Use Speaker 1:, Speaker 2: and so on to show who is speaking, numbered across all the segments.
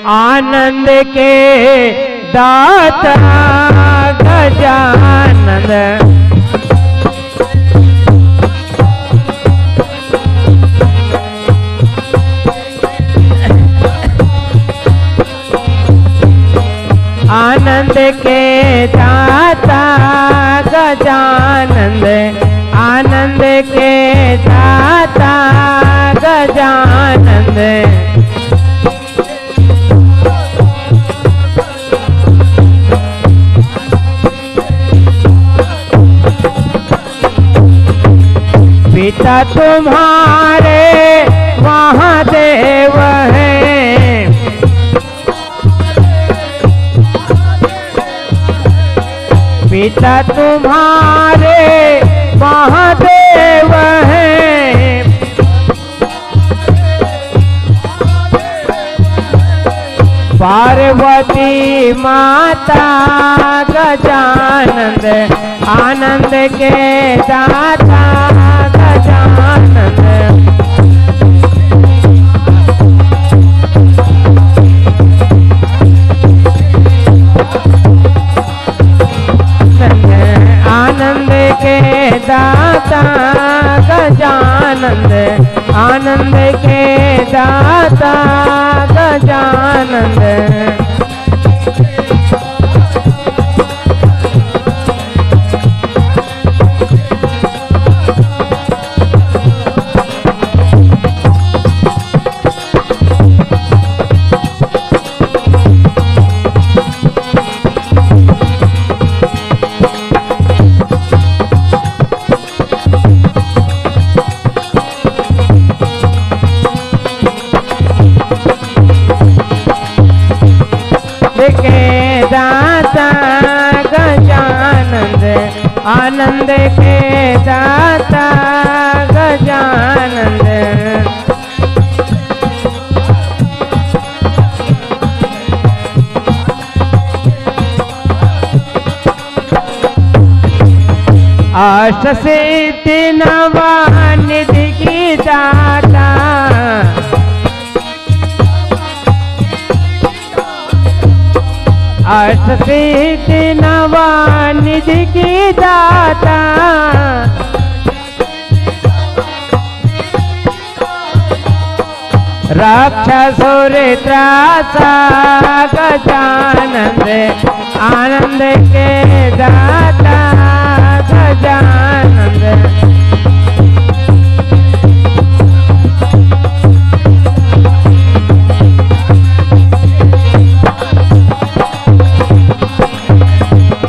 Speaker 1: आनंद के दाता गजानंद। आनंद के दाता गजानंद, आनंद के दाता गजानंद। पिता तुम्हारे महादेव हैं, पिता तुम्हारे महादेव हैं। पार्वती माता गजानंद, आनंद के दाता गजानंद। आनंद के दाता गजानंद, आनंद के दाता गजानंद। के दाता गजानंद, आनंद के दाता गजानंद। अष्ट सिद्धि नवानिधि की दाता, अष्ट सिद्धि नवानिधि की दाता। राक्षसुर त्रासा गजानंद, आनंद के दाता गजानंद।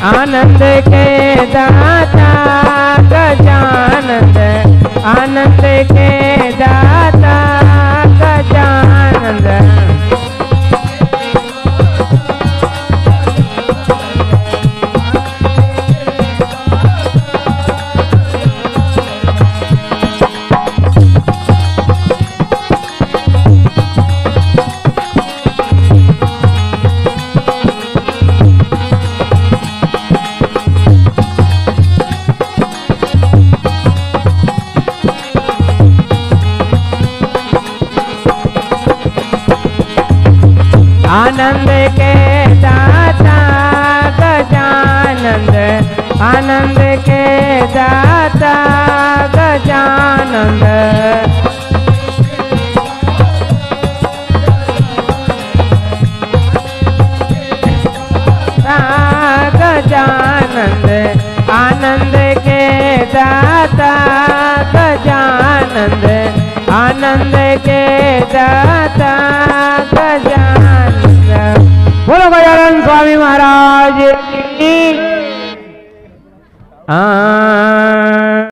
Speaker 1: आनंद के दाता गजानंद, आनंद के दाता गजानंद। आनंद के दाता गजानंद, आनंद के दाता गजानंद। गजानंद, आनंद के दाता गजानंद, आनंद के दाता गजानंद। बोलो गजानन स्वामी महाराज की।